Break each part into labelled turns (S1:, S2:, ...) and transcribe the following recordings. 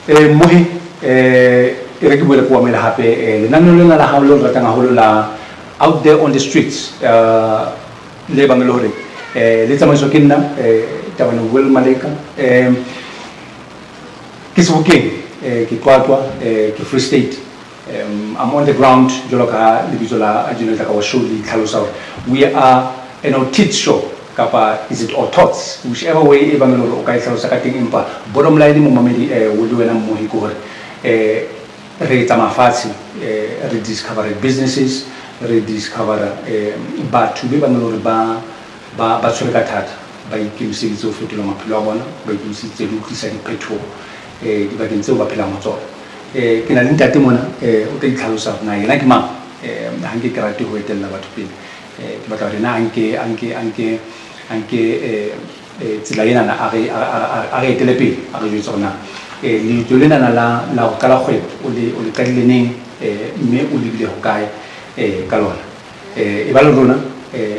S1: Mohi re ke bole kwa mela hape lenaneo lena la hao lo ratang haholo la out there on the streets le bangelo hore le tsamaiso ke nna tabana Will Maleka ke Sebokeng ke Qwaqwa ke Free State. I'm on the ground joloka lebitso la Jonas ka wa show di tlhalosa we are an OTITS-SHOW kapa is it OTITS, whichever way e bangelo o ka tlhalosa ka teng empa bottom line mo mamedi o le wena Mohi ko hore re tamafatsi re discover businesses re discover batho be bangelo re ba tshwere ka thata ba ikemiseditse ho fetola maphelo a bona ba ikemiseditse ho tlisa diphetogo di bakeng tseo ba phelang mo tsona ke na le ntate mona o tla itlhalosa na yena ke mang ha nke ke rate ho etella batho pele ke batla hore na anke tsela ena na a re etele pele a re jwetsa hore na leeto lena la ho qala kgwebo o le qadile neng mme o lebile ho kae ka lona e ba le rona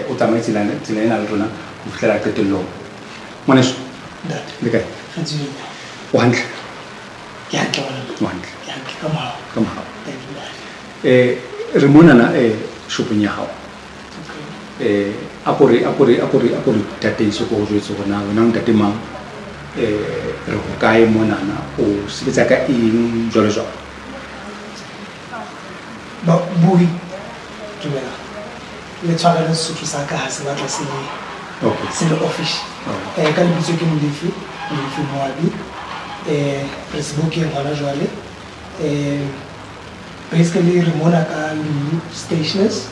S1: o tsamaye tsela ena le rona ho fihlela qetellong ngwaneso le kae o hantle
S2: ke hantle
S1: ka mahao re monana shopong ya hao apore tataiso ko go jwetse gona wena o ntate mang re go kae monana o sebetsa ka eng jwalo jwalo
S2: bui dumela le tshwara le Sesotho sa ka ha se batla se le office ka lebitso ke Molefi Moabi Facebook e hona jwale basically re mona ka Lulu stationers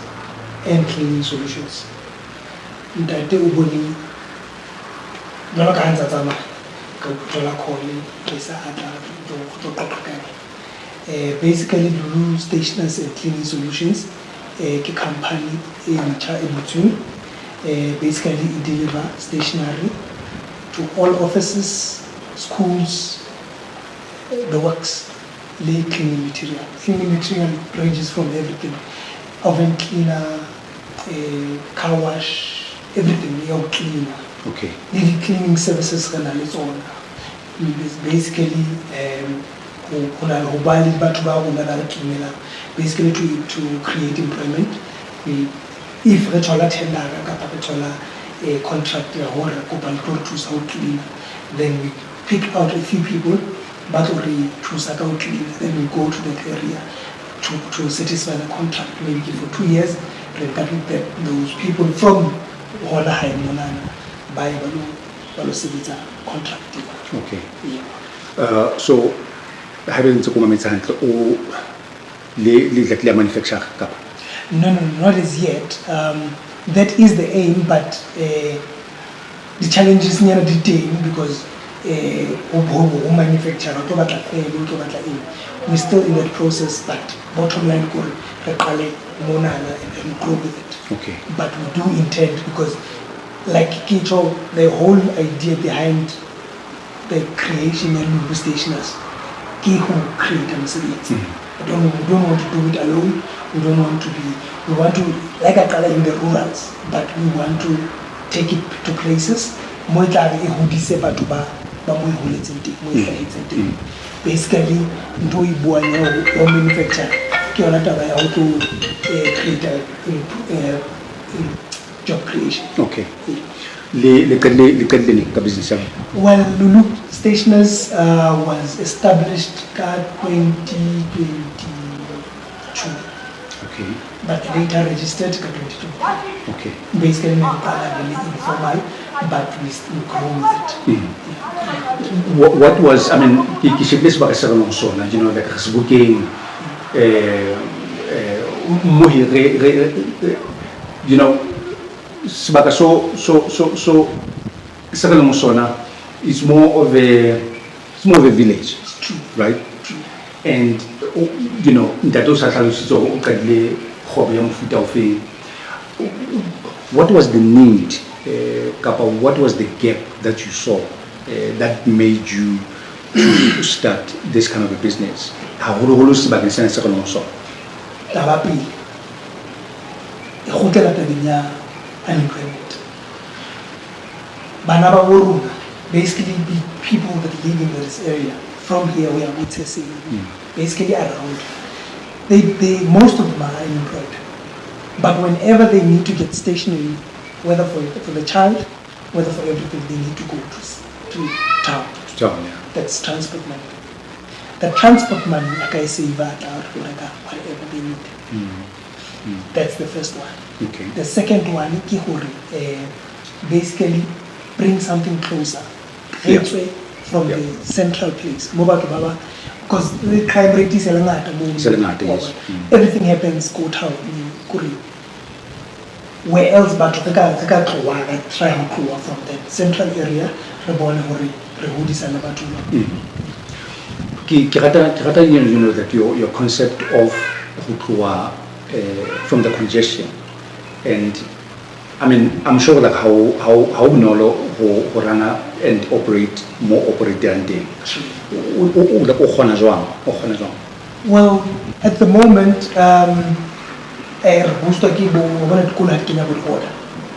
S2: and cleaning solutions ntate o bone jwalo ka hantsa tsamaya ka utlwela call ke sa ata go qoqa basically Lulu stationers and cleaning solutions ke company in between basically it deliver stationery to all offices, schools, the works, cleaning material. Cleaning material ranges from everything, oven cleaner, car wash, everything, your cleaner.
S1: Okay.
S2: The cleaning services can its own. Basically, basically to create employment. If we try a contract or a cleaner, then we pick out a few people, but already to clean, then we go to that area to satisfy the contract, maybe for 2 years, then those people from Hola High Monana by Balu contract.
S1: Okay. Yeah. So having to come or le manufacture cup?
S2: No, not as yet. That is the aim, but the challenge is near the detail because manufacturer we're still in that process, but bottom line goal and grow with it.
S1: Okay.
S2: But we do intend, because like Kito, the whole idea behind the creation of Lulu stationers, who create them. We don't want to do it alone. We want to, like I call it in the rurals, but we want to take it to places. Basically, do we manufacture how to create a job creation.
S1: Okay. The business.
S2: Well, Lulu Stationers was established in 2022.
S1: Okay.
S2: But later registered in 2022.
S1: Okay.
S2: Basically, really informal, but we grow with it.
S1: What was, I mean, Kishibles Bakasaron also, you know, like Sebokeng, you know, so Sagalong Sona is more of a village, right?
S2: True.
S1: And you know, that also what was the need, what was the gap that you saw that made you to start this kind of a business?
S2: Unemployment. Basically, the people that live in this area from here we are OTITS, basically around. They most of them are unemployed, but whenever they need to get stationery, whether for the child, whether for everything, they need to go to town. That's transport money. The transport money, like I say, whatever they need. That's the first one.
S1: Okay.
S2: The second one, basically bring something closer. From the central place. Because the crime rate is
S1: yes.
S2: Everything happens go town in Korea. Where else but try and from the central area,
S1: you know that your concept of from the congestion, and I mean I'm sure like how Nolo run and operate than they.
S2: Well, at the moment,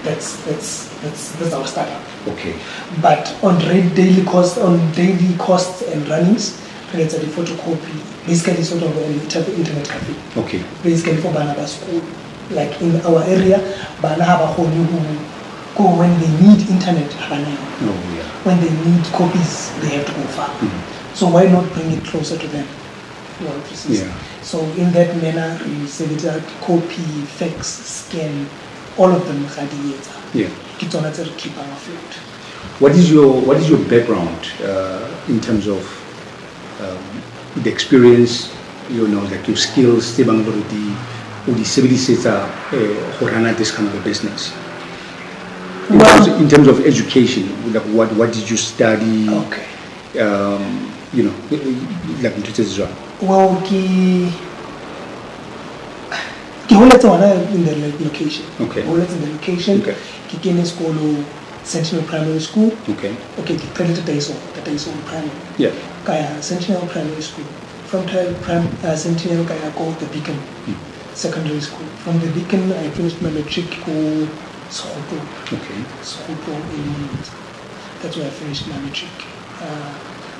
S2: that's our startup.
S1: Okay.
S2: But on daily costs and runnings, it's a photocopy, basically sort of an internet cafe.
S1: Okay.
S2: Basically for Banaba school. Like in our area, Banaba go when they need internet. When they need copies, they have to go far. So why not bring it closer to them? So in that manner, you say that copy, fax, scan, all of them keep on afloat.
S1: What is your background in terms of the experience, you know, like your skills, the civil who run this kind of a business? In terms of education, like what did you study?
S2: Okay.
S1: You know, like as well.
S2: Well, in the location.
S1: Okay.
S2: In the location.
S1: Okay.
S2: Kikene School, Sentinel Primary School.
S1: Okay.
S2: Okay, the Taiso Primary.
S1: Yeah.
S2: Kaya Sentinel Primary School. From Sentinel Kaya go the Beacon Secondary School. From the Beacon, I finished my matric go Sokoto.
S1: Okay.
S2: Sokoto that's where I finished my matric.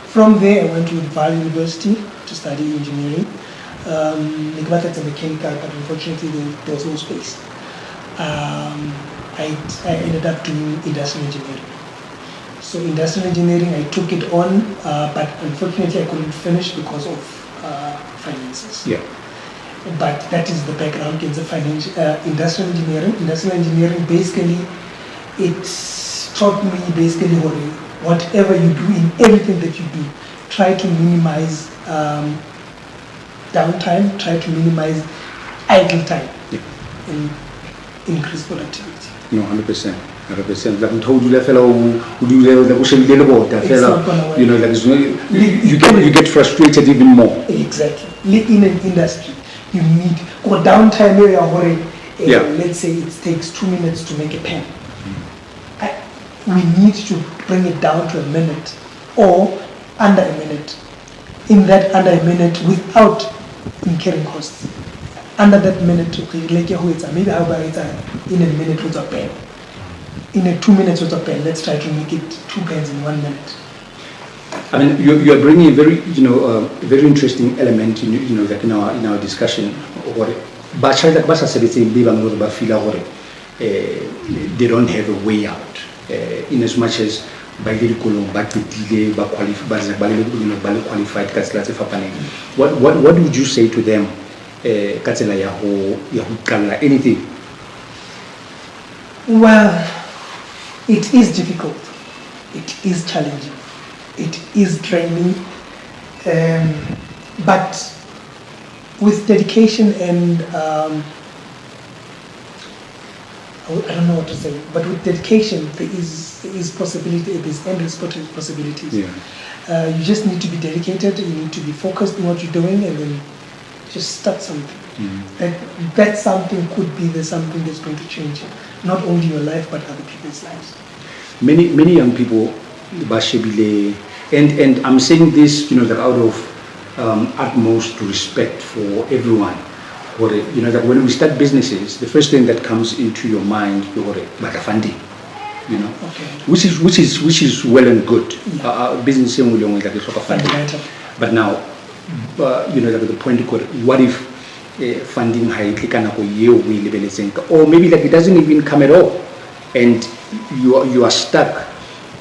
S2: From there, I went to Val University to study engineering. It's a mechanical, but unfortunately there was no space. I ended up doing industrial engineering. So industrial engineering, I took it on, but unfortunately I couldn't finish because of finances.
S1: Yeah.
S2: But that is the background in the industrial engineering. Industrial engineering basically, it taught me basically whatever you do in everything that you do, try to minimize downtime, try to minimize idle time, and increase productivity.
S1: No, 100%. Like I told you, that fellow who do that, you know, like you get frustrated even more.
S2: Exactly. In an industry, you need or downtime area where let's say it takes 2 minutes to make a pen. We need to bring it down to a minute or under a minute. In that under a minute without incurring costs. Under that minute, maybe how about in a minute with a pen. In a 2 minutes with a pen, let's try to make it 2 pens in 1 minute.
S1: I mean, you are bringing a very, very interesting element, like in our discussion. But they don't have a way out. In as much as by the delay, qualified, what would you say to them? Anything?
S2: Well, it is difficult. It is challenging. It is draining. But with dedication and I don't know what to say, but with dedication, there is possibility, there's endless possibilities.
S1: Yeah.
S2: You just need to be dedicated, you need to be focused on what you're doing, and then just start something. That something could be something that's going to change not only your life, but other people's lives.
S1: Many young people, and I'm saying this, that out of utmost respect for everyone. That when we start businesses, the first thing that comes into your mind is funding,
S2: Okay.
S1: which is well and good. Business like funding. But now, like the point, what if funding high or maybe like it doesn't even come at all, and you are stuck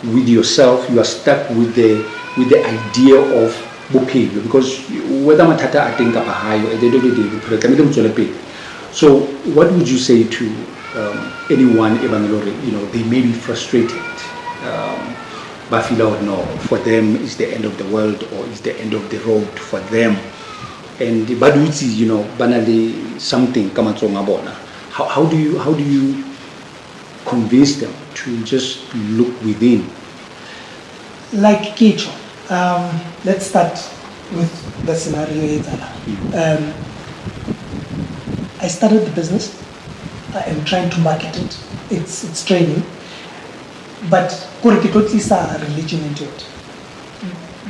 S1: with yourself, you are stuck with the idea of bookkeeping, because whether matata I think high at the end of the day. So what would you say to anyone, they may be frustrated, but feel out, no, for them it's the end of the world, or it's the end of the road for them. And but which is, banally something come at how do you convince them to just look within?
S2: Like Kicho, let's start with the scenario. I started the business. I am trying to market it. It's training, but a religion into it.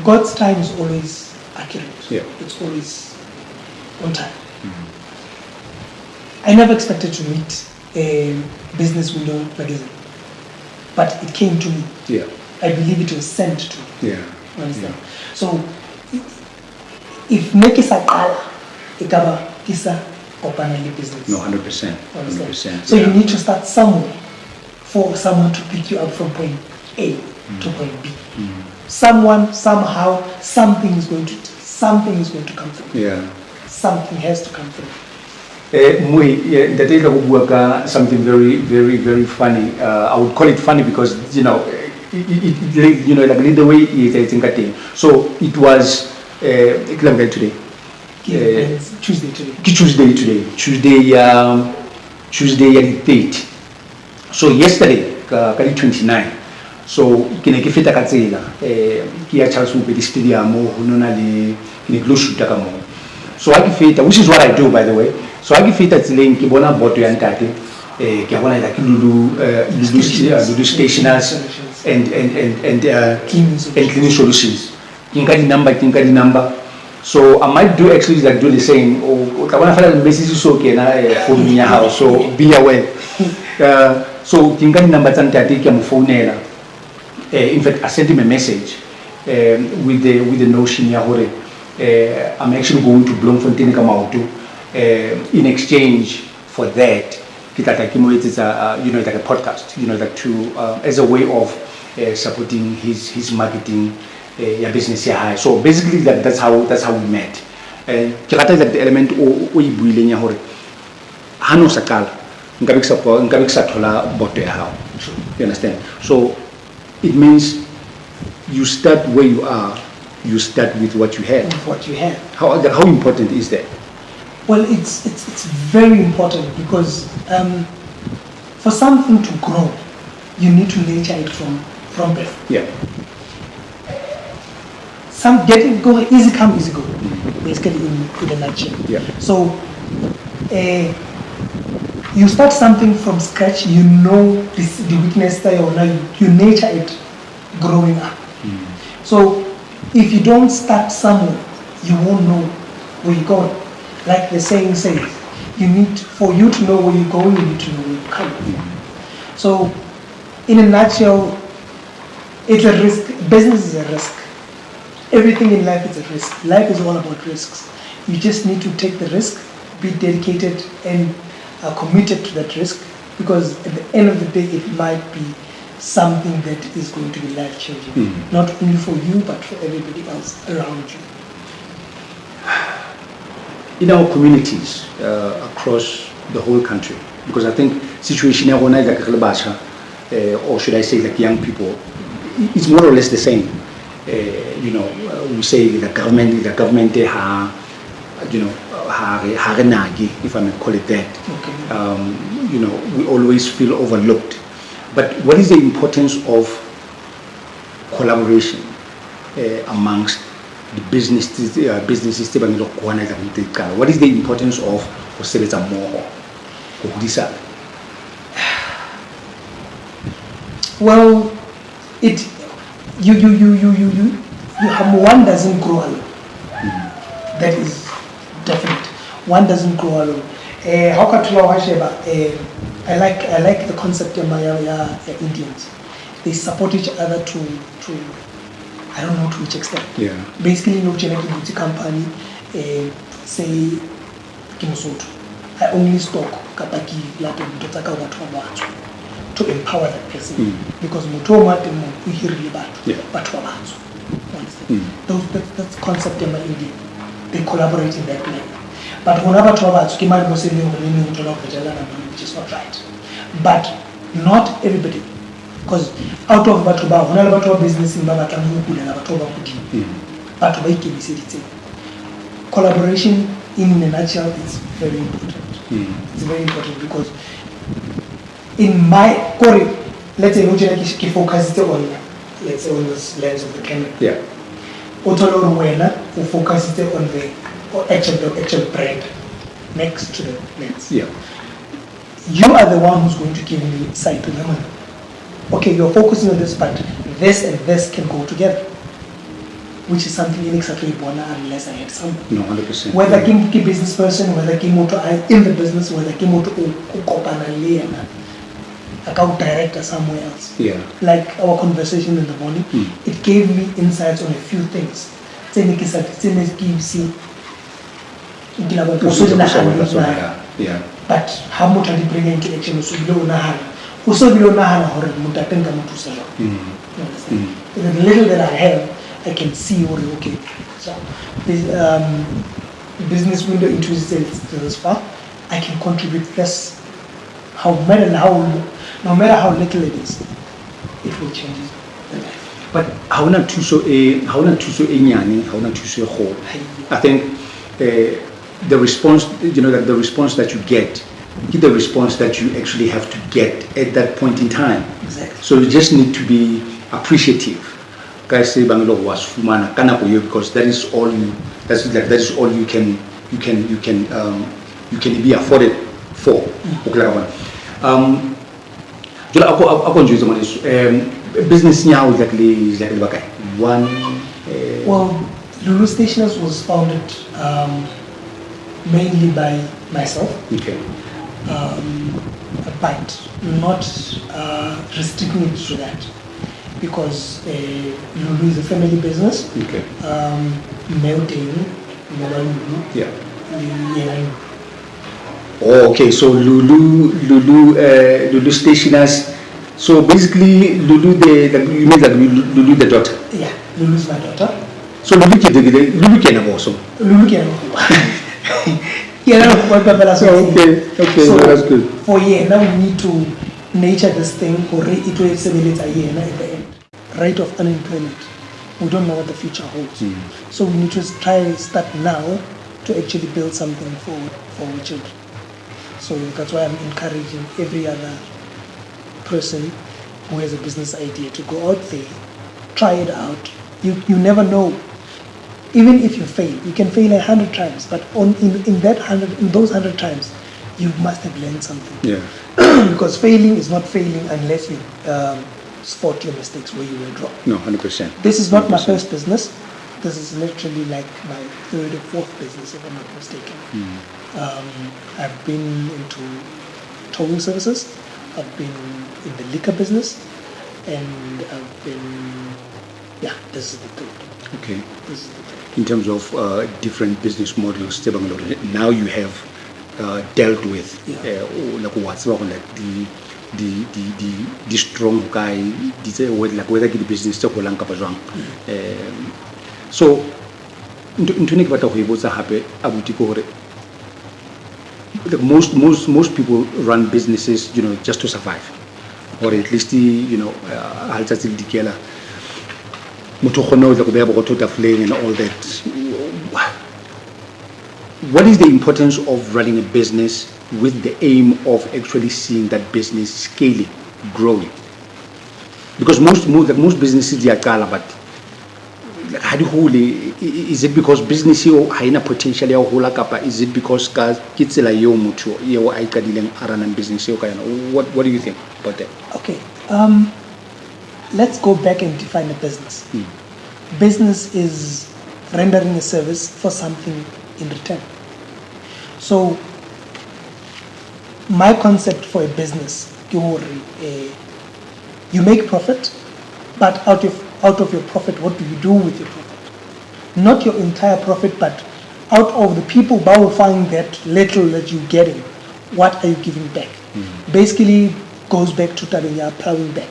S2: God's time is always accurate.
S1: Yeah.
S2: It's always on time. I never expected to meet a business window magazine, but it came to me.
S1: Yeah.
S2: I believe it was sent to me.
S1: Yeah.
S2: You understand? So if Nekisa Kala, Ikaba Kisa Opanali business.
S1: No, 100%.
S2: 100%. So you need to start somewhere for someone to pick you up from point A to point B. Someone, somehow, something is going to come through.
S1: Yeah.
S2: Something has to come through.
S1: That is something very, very, very funny. I would call it funny because like the way it's thinking. So it was today.
S2: Tuesday today.
S1: Tuesday the 3rd. So yesterday, 29. So kine ke feta ka tsela ke ya Charles Mupedi Stadium mo honona le ne glo shoot ka mo. So I ke feta, which is what I do by the way. So I ke feta tseleng ke bona boto ya ntate ke bona like Lulu stationers and cleaning solutions. Kinka di number. So I might do actually like do the same. Or kabana fala message so ke na phone ya house. So be aware. So kinka di number tsa ntate ke mo phonela. In fact, I sent him a message with the notion I'm actually going to Bloemfontein in exchange for that. It's like a podcast, like to as a way of supporting his marketing business here. So basically, that's how we met. Like the element o ibuileng ya hore hano sakala nkabe ke sa thola boto ya hao. You understand? So it means you start where you are, you start with what you have. How important is that?
S2: Well, it's very important because for something to grow, you need to nurture it from birth.
S1: Yeah.
S2: Easy come, easy go. Basically, in a nutshell.
S1: Yeah.
S2: So you start something from scratch, the weakness there, or you nurture it growing up. So if you don't start somewhere, you won't know where you're going. Like the saying says, for you to know where you're going, you need to know where you're coming. So in a nutshell, it's a risk. Business is a risk. Everything in life is a risk. Life is all about risks. You just need to take the risk, be dedicated and committed to that risk, because at the end of the day it might be something that is going to be life-changing, not only for you but for everybody else around you.
S1: In our communities across the whole country, because I think situation like or should I say like young people, it's more or less the same. We say the government if I may call it that.
S2: Okay.
S1: We always feel overlooked. But what is the importance of collaboration amongst the businesses? What is the importance of more?
S2: Well, one doesn't grow alone. That is definite. One doesn't grow alone. I like the concept of Indians. They support each other to I don't know to which extent.
S1: Yeah.
S2: Basically, no generic company, say, Kimosotho. I only stock kapaki lato mtotaka watu wabacho to empower that person because muto mate mo uhiri batu watu wabacho. That's concept in India. They collaborate in that way. But when watu wabacho kimali mose leo mimi mtola kujala na which is not right. But not everybody, because out of watu ba hona watu wa business in baba tamu kule na watu wa kudi. Watu ba ikibisi dite. Collaboration in a nutshell is very important. It's very important because in my core, let's say we focus on, let's say, on this lens of the camera.
S1: Yeah.
S2: Otolo Wena who focuses on the actual brand next to the lens.
S1: Yeah.
S2: You are the one who's going to give me sight to the money. Okay, you're focusing on this, but this and this can go together. Which is something inexactly born unless I had some.
S1: No, 100%.
S2: Whether I'm a business person, whether I'm in the business, whether I'm a account director somewhere else.
S1: Yeah.
S2: Like our conversation in the morning, it gave me insights on a few things.
S1: Yeah.
S2: But how much are you bringing into action? So below Nahana. Also below Nahana or Mutatenga Mutusala. The little that I have, I can see what is okay. So this business window into this far, I can contribute this. No matter how little it is, it will change the life.
S1: But how not to so enyani, how not to so whole. I think the response, the response that you get the response that you actually have to get at that point in time.
S2: Exactly.
S1: So you just need to be appreciative. Because that is all you. That is all you can be afforded for. Business now is like one.
S2: Well, Lulu Stationers was founded mainly by myself.
S1: Okay.
S2: But not restricting it to that, because Lulu is a family business.
S1: Okay.
S2: Yeah.
S1: Oh, okay. So Lulu Stationers. So basically, Lulu you mean like Lulu the daughter?
S2: Yeah, Lulu is my daughter.
S1: So Lulu can also.
S2: Lulu can. Yeah,
S1: okay,
S2: so
S1: no, that's good.
S2: For now we need to nurture this thing or it will simulate a year at the end. Rate of unemployment. We don't know what the future holds. So we need to try and start now to actually build something for our children. So that's why I'm encouraging every other person who has a business idea to go out there, try it out. You never know. Even if you fail, you can fail 100 times, but in those 100 times, you must have learned something.
S1: Yeah.
S2: Because failing is not failing unless you spot your mistakes where you went wrong.
S1: No, 100%.
S2: This is not my first business. This is literally like my third or fourth business, if I'm not mistaken. I've been into towing services. I've been in the liquor business, and I've been, this is the third.
S1: Okay.
S2: This is the third.
S1: In terms of different business models, now you have dealt with like what's like the strong guy, like whether the business so most people run businesses, just to survive, or at least and all that. What is the importance of running a business with the aim of actually seeing that business scaling, growing? Because most businesses they are cala, but is it because business here haina potential ya hola kapa? Is it because kids la yo mutu yo ai kadileng aranan business yo kaya? What do you think about that?
S2: Okay. Let's go back and define a business. Business is rendering a service for something in return. So, my concept for a business, you make profit, but out of out of your profit, what do you do with your profit? Not your entire profit, but out of the people who will find that little that you're getting, what are you giving back? Basically goes back to Tabenya plowing back.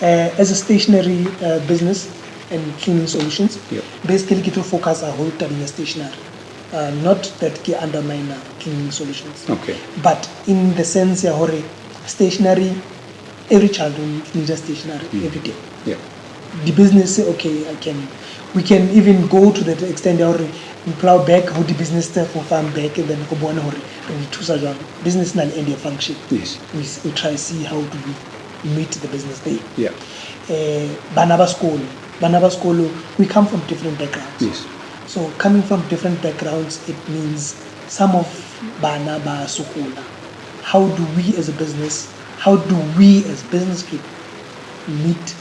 S2: As a stationery business and cleaning solutions, basically get to focus on whole Tabenya stationery. Not that ke undermine cleaning solutions.
S1: Okay.
S2: But in the sense ya hore stationery, every child needs a stationery every day.
S1: Yeah.
S2: The business say, okay, we can even go to that extent hore we plow back how the business stuff for farm back and then go bona hore we thusa jwang business na end function.
S1: Yes.
S2: We try to see how do we meet the business there.
S1: Yeah.
S2: Bana ba skolo, we come from different backgrounds.
S1: Yes.
S2: So coming from different backgrounds, it means some of bana ba sokola. How do we as business people meet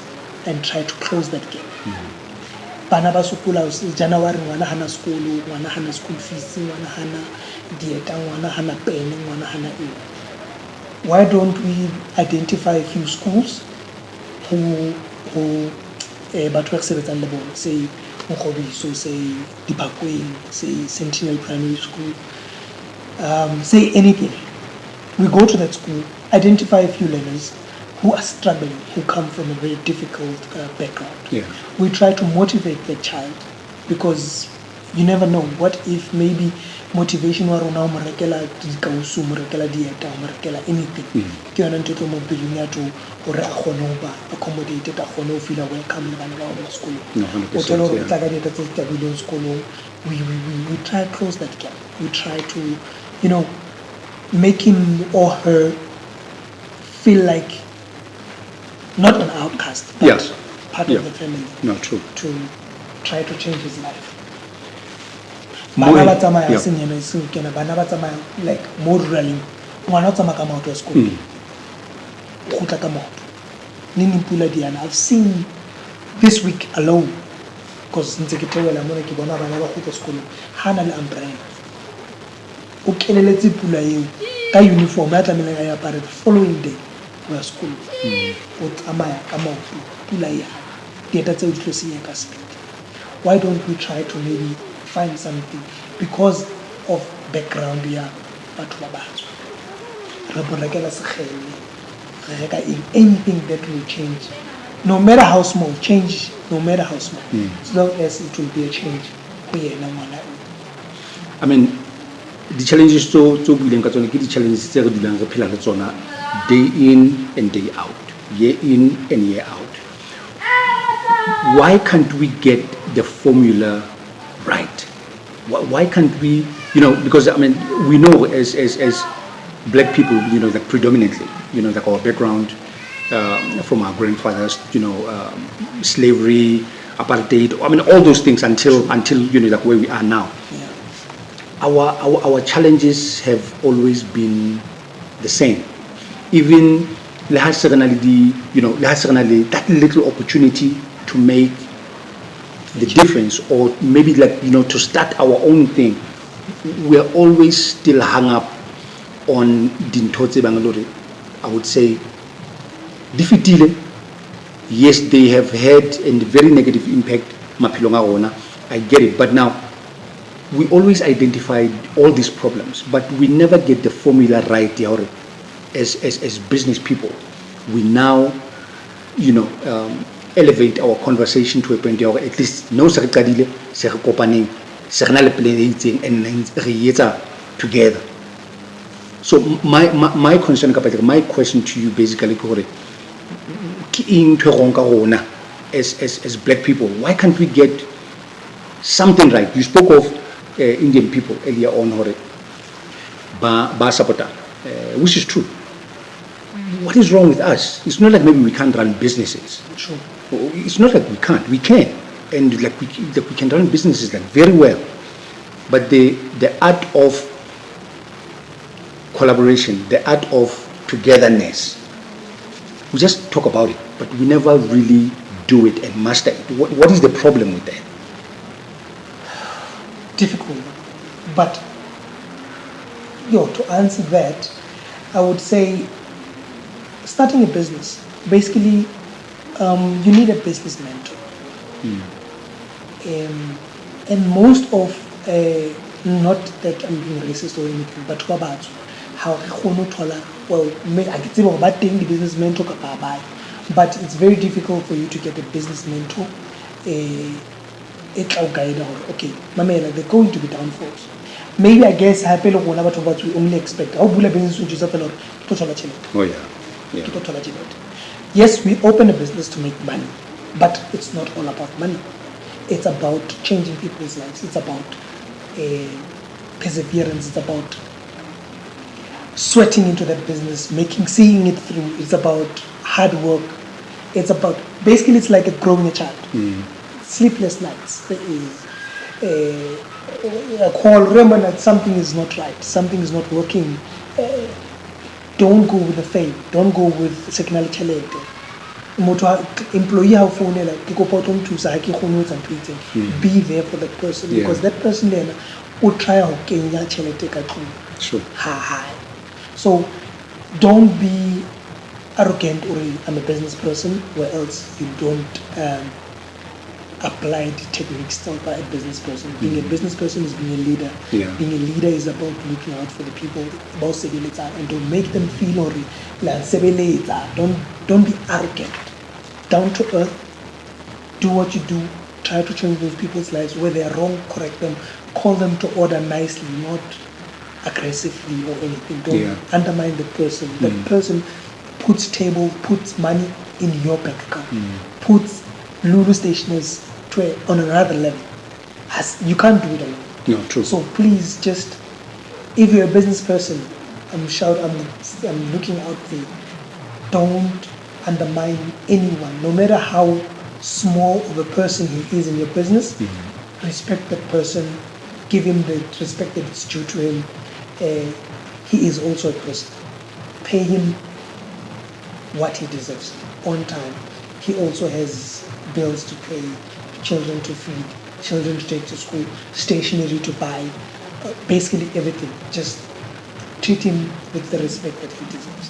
S2: and try to close that gap? Bana ba sokola January ngwana hana skolo, ngwana hana school fees, ngwana hana dieta, ngwana hana pen, ngwana hana eng. Why don't we identify a few schools who batho ba sebetsang le bona, say Moabi, so say Dipakweng, say Sentinel Primary School, say anything. We go to that school, identify a few learners who are struggling, who come from a very difficult background.
S1: Yeah.
S2: We try to motivate the child because you never know. What if maybe motivation wa rona o morekela dikausu, morekela dieta, morekela anything. Ke yona ntho mo pelong ya to hore a kgone ho ba accommodated, a kgone ho feel welcome le bana ba bona sekolong.
S1: 100%.
S2: We try to close that gap. We try to, make him or her feel like not an outcast, but
S1: Yes.
S2: part of the family.
S1: No, true.
S2: To try to change his life.
S1: More-
S2: Bana ba tsamaya
S1: yeah.
S2: senyana se kena, bana ba tsamaya like more rurally. Ngwana o tsamaya ka maoto a sekolo. O kgutla ka maoto. Nini pula diana. I've seen this week alone, because ntse ke theolela mona ke bona bana ba kgutla sekolo hana le umbrella. O keleletse pula eo ka uniform ya tlamelang a e apare the following day go ya sekolo. O tsamaya ka maoto pula ya. Dieta tseo di tlo senya ka speed. Why don't we try to maybe find something because of background ya batho ba batsho? Re borekela sekgele, re reka anything that will change, no matter how small, change, no matter how small, as long as it will be a change ho yena ngwana o.
S1: I mean, the challenges tso buileng ka tsone ke di challenges tse re dulang re phela le tsona day in and day out, year in and year out. Why can't we get the formula right? Why can't we, because I mean, we know as black people, that predominantly, like our background from our grandfathers, slavery, apartheid, I mean, all those things until like where we are now.
S2: Yeah.
S1: Our challenges have always been the same. Even that little opportunity to make the difference, or maybe to start our own thing, we are always still hung up on Dintotse Bangalore. I would say, diffitile. Yes, they have had a very negative impact. Mapilonga ona, I get it. But now, we always identified all these problems, but we never get the formula right. As business people, we now, elevate our conversation to a point where at least no se re qadile se re kopaneng se re na le plan e itseng and re etsa together. So my concern, my question to you basically ke hore ke eng ntho e rong ka rona as black people? Why can't we get something right? You spoke of Indian people earlier on hore ba supporta, which is true. What is wrong with us? It's not like maybe we can't run businesses.
S2: Sure.
S1: It's not like we can't. We can, and we can run businesses very well. But the art of collaboration, the art of togetherness, we just talk about it, but we never really do it and master it. What is the problem with that?
S2: Difficult, but to answer that, I would say starting a business, basically You need a business mentor. And most of, not that I'm being racist or anything, but how well, I can say about the business mentor, but it's very difficult for you to get a business mentor. Okay, mamela, they're going to be downfalls. Maybe I guess what we only expect. Oh yeah. Yes, we open a business to make money, but it's not all about money. It's about changing people's lives. It's about perseverance. It's about sweating into that business, seeing it through. It's about hard work. It's about, basically, it's like growing a child. Sleepless nights. There is a call, remember that something is not right, something is not working. Don't go with the fame. Don't go with signal challenge. Employee have phone like be there for that person, because that person then will try to Kenya challenge.
S1: Sure.
S2: So don't be arrogant or I'm a business person, where else you don't apply the techniques taught by a business person. Being a business person is being a leader. Being a leader is about looking out for the people, about civility, and don't make them feel or don't be arrogant. Down to earth, do what you do, try to change those people's lives. Where they are wrong, correct them, call them to order nicely, not aggressively or anything. Don't undermine the person. The person puts money in your bank account, puts Lulu stationers on another level. You can't do it alone.
S1: No, true.
S2: So please, just, if you're a business person, I'm looking out there. Don't undermine anyone, no matter how small of a person he is in your business. Respect that person. Give him the respect that is due to him. He is also a person. Pay him what he deserves on time. He also has bills to pay, children to feed, children to take to school, stationery to buy, basically everything. Just treat him with the respect that he deserves.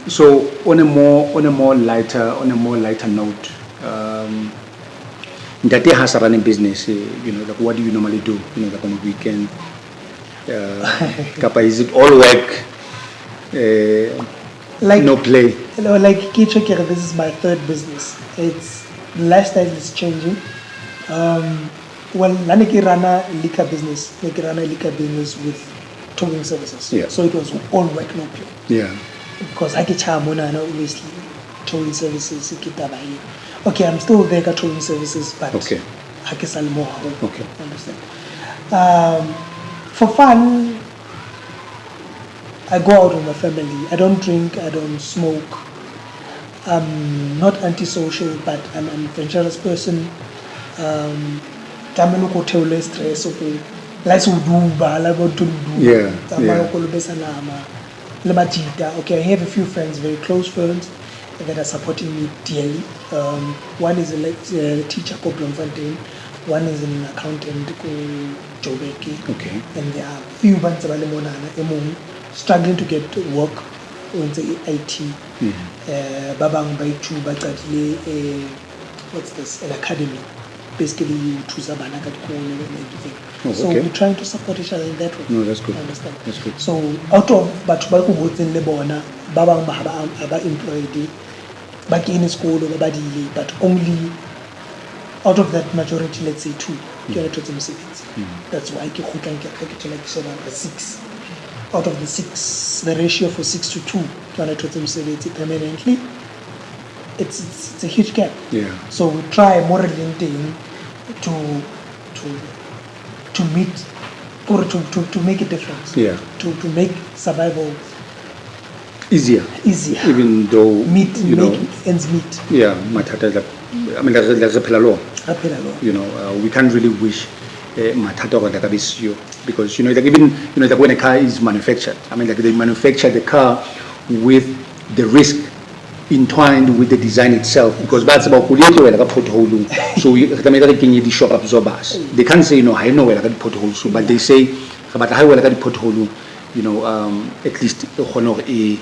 S1: So on a more lighter note, that has a running business, like what do you normally do, like on the weekend? Is it all work, no play?
S2: Like this is my third business. It's lifestyle is changing. Well, I run a liquor business. I run a liquor business with towing services. So it was all work, no play. Because I get obviously towing services. Okay, I'm still there at towing services, but I guess I'll more.
S1: Okay.
S2: Understand. For fun, I go out with my family. I don't drink, I don't smoke. I'm not antisocial, but I'm an adventurous person. Stress. Okay, I have a few friends, very close friends, that are supporting me dearly. One is a teacher called Blomfontein. One is an accountant called Jobeki.
S1: Okay.
S2: And there are few bands struggling to get work on the IT. Babang Baichu Batadle, what's this? An academy. Basically, you choose a banana and everything. So we're trying to support each other in that way.
S1: No, that's good.
S2: Understand?
S1: That's good.
S2: So out of Bachubaku Woods in Lebona, Babang Mahaba employed back in school or Badili, but only out of that majority, let's say 2, that's why I can like 6. Out of the 6, the ratio for 6 to 2, permanently, it's a huge gap. So we try more orienting to meet or to make a difference. To make survival
S1: easier. Even though
S2: make ends meet.
S1: Matata. I mean, there's a pillar law. We can't really wish Matata or Dakabisio because like even like when a car is manufactured, I mean, like they manufacture the car with the risk entwined with the design itself, because that's about like a pothole. So the shop absorbers. They can't say I know where like a pothole, but they say about how like a pothole. at least honor e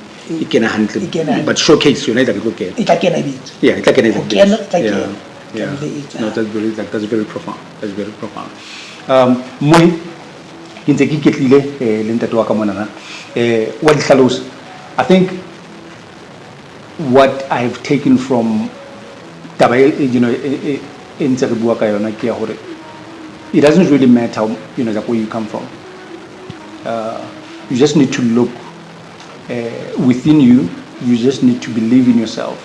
S1: kena hantle,
S2: E kena
S1: but showcase yona like go kena.
S2: e tla kena bitso.
S1: Yeah, it's like an
S2: Go kena, tla kena.
S1: yeah.
S2: Tlamehile
S1: No, that's very profound. That's very profound. Moi ke ntse ke iketlile le ntate wa ka mona na wa di hlalosa. I think what I've taken from taba e ntse re bua ka yona ke ya hore it doesn't really matter like where you come from. You just need to look within you. You just need to believe in yourself,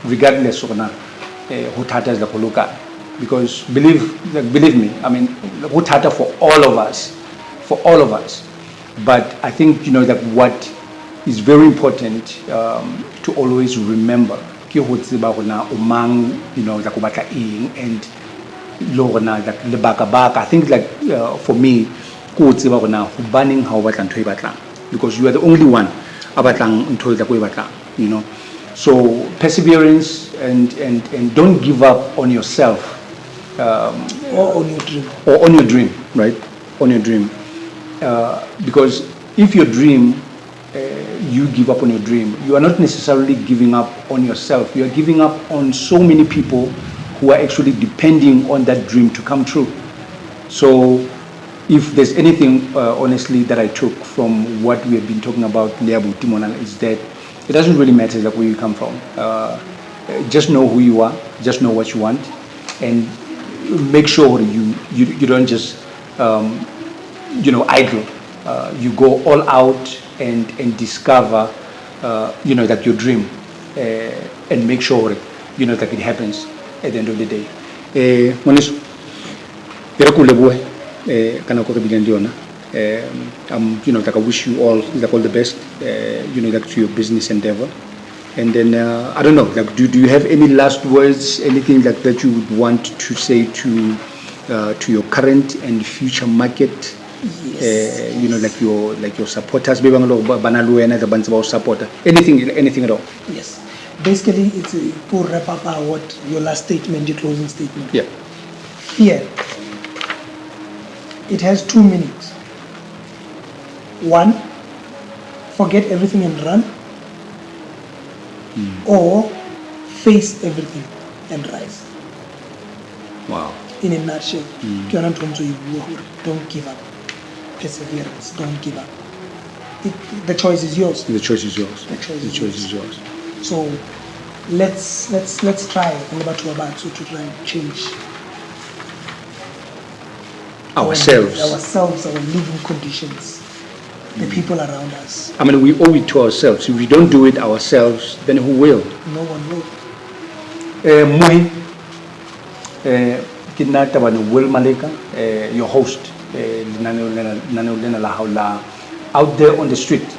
S1: regardless of who tatters the koloka. Because believe me, I mean, who tatter for all of us. But I think that what is very important to always remember. Ki ho tseba hona o mang za go batla eng and lo rona like lebaka I think like for me ko tseba hona ho baneng ha o batla ntho e batlang, because you are the only one a batlang ntho za go e batlang, so perseverance and don't give up on yourself,
S2: Or on your dream.
S1: or on your dream, right? On your dream, because if your dream you give up on your dream, you are not necessarily giving up on yourself. You are giving up on so many people who are actually depending on that dream to come true. So if there's anything, honestly, that I took from what we have been talking about, is that it doesn't really matter like where you come from. Just know who you are, just know what you want, and make sure you don't just idle. You go all out and discover that your dream, and make sure that it happens at the end of the day. Moneso, I wish you all all the best, to your business endeavor. And then I don't know, do you have any last words, anything that you would want to say to your current and future market?
S2: Yes.
S1: Like your supporters, anything at all?
S2: Yes. Basically, it's to wrap up what your last statement, your closing statement.
S1: Yeah.
S2: Fear. It has 2 meanings. One, forget everything and run. Or face everything and rise.
S1: Wow.
S2: In a nutshell, don't give up. Perseverance, don't give up. The choice is yours.
S1: The choice is yours.
S2: The choice
S1: is yours.
S2: So let's try to try and change
S1: ourselves,
S2: our living conditions, the people around us.
S1: I mean, we owe it to ourselves. If we don't do it ourselves, then who will?
S2: No one will.
S1: Will Maleka, your host, out there on the street.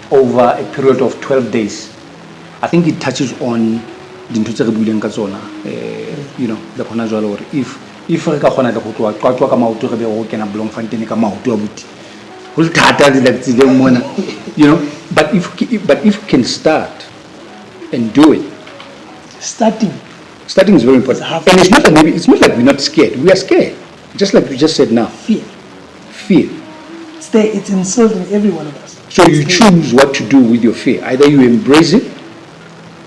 S1: Over a period of 12 days. I think it touches on the if re ka khona le go twa ka maoto re be go kena blong fantene ka maoto a buti go le thata le tsile mona, but if you can start and do it.
S2: Starting
S1: is very important, and it's not like we're not scared. We are scared, just like you just said now. Fear.
S2: It's instilled in every one of us.
S1: So you choose what to do with your fear. Either you embrace it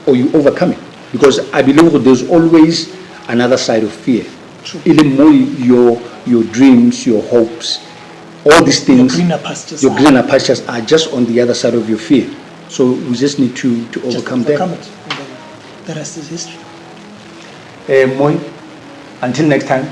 S1: or you overcome it, because I believe that there's always another side of fear.
S2: True.
S1: Even more your dreams, your hopes, all these things, your greener pastures are just on the other side of your fear. So we just need to overcome them.
S2: It. And then the rest is history.
S1: Moi, until next time,